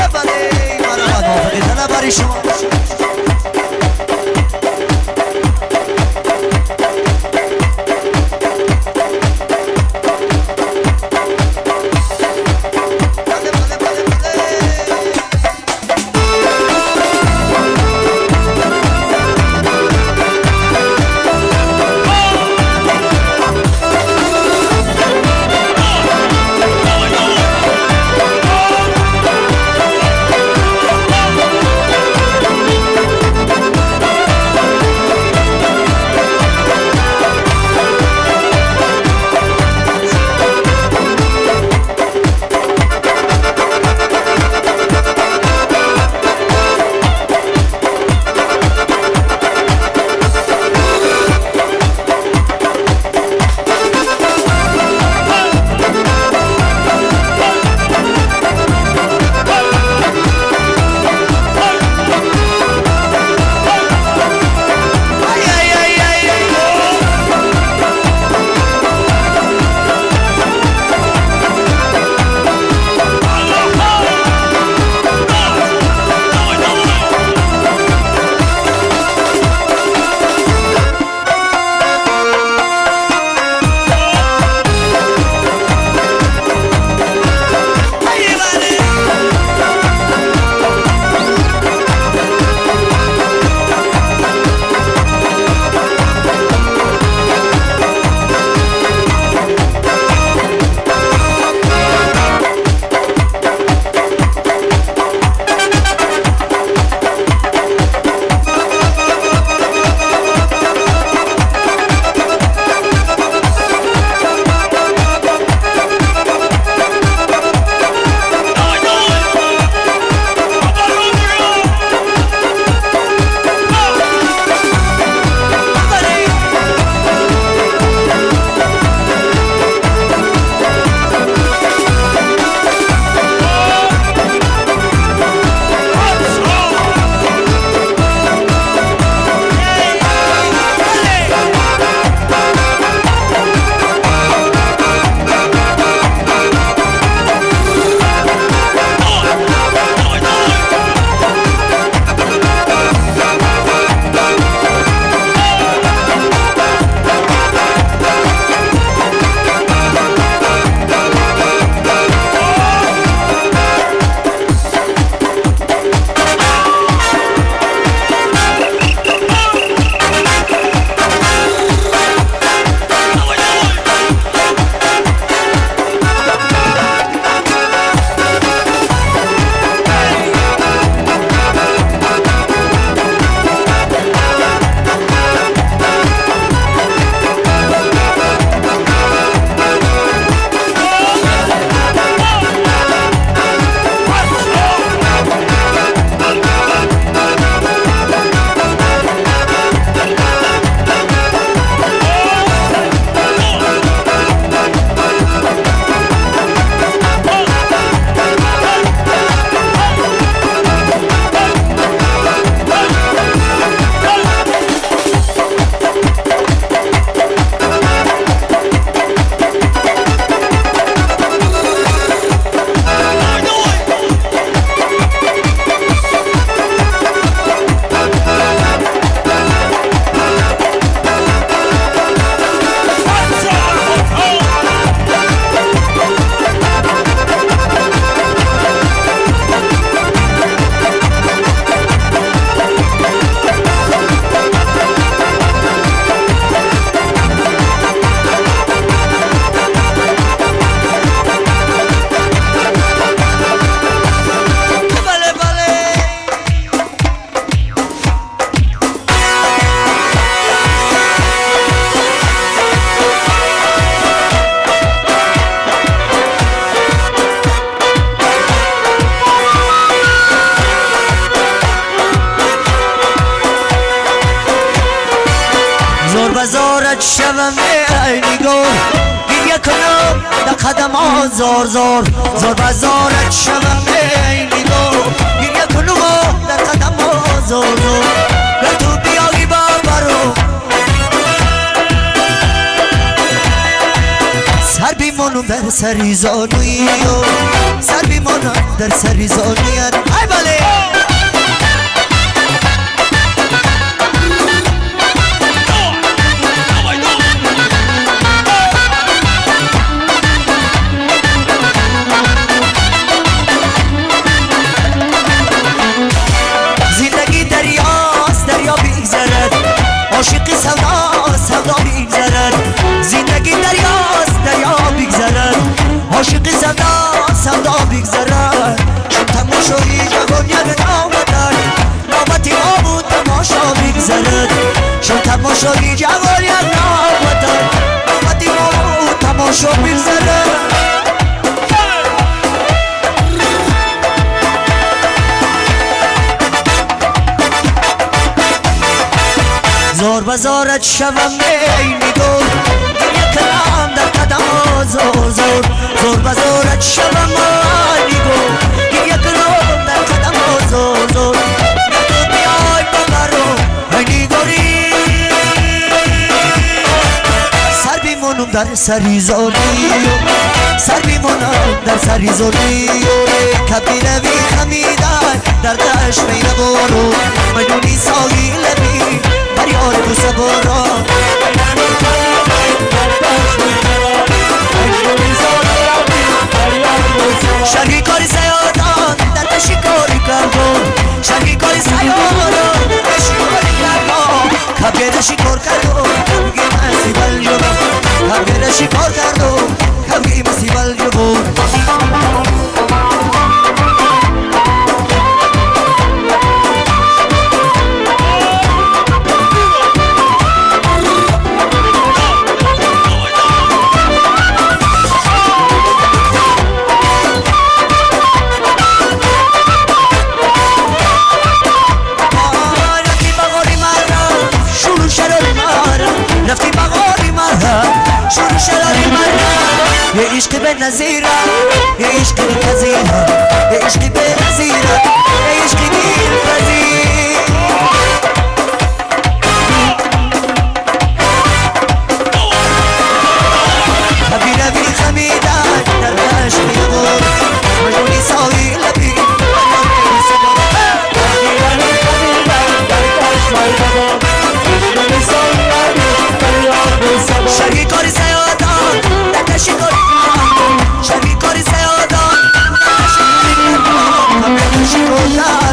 بله مرحبا موافقی تنبری شما بزارت شوم ای نگار گریه کنم در قدم ها زار زار زار بزارت شوم ای نگار گریه کنم در قدم ها زار زار گر تو بیایی بابرو سر بیمونو بر سری زانوی سر بیمانم در سری زانویت ای بله زندگی دریاست دریا بیگذرد عاشقی سودا سودا بیگذرد زندگی دریاست دریا بیگذرد عاشقی سودا سودا بیگذرد چون تماشایی جوان یک نامدن نامتی ما بود تماشا بیگذرد چون تماشایی جوان یک نامدن نامتی ما بود تماشا بیگذرد زور بزارت شوم عینی دور گریه کنم در قدم زور زور زور بزارت شوم عینی دور گریه کنم در قدم زور زور تو بیای ببرو عینی دوری سر بیمونم در سری زانی سر بیمونم در سری زانی کبیره بی خمیدن در دشت میره برو مجنونی ساگیل بی یار بوسه برا شرقی کاری سیادان در شکاری کردم شرقی کاری سیادان در شکاری کردم کبیر شکار کردم کبگی مسی بل جبم کبیر شکار کردم کبگی مسی بل جبم رفتی بغاری مرا شروع شراری مرا یه عشق به نظیره یه عشق بی نظیره یه عشق به نظیره یه عشق بی نظیره کبیره بی خمیدن در عشق یغور مجنونی ساوی لبی شرقی کاری سیادان در شکاری کردم شرقی کاری سیادان در شکاری کردم همه شکار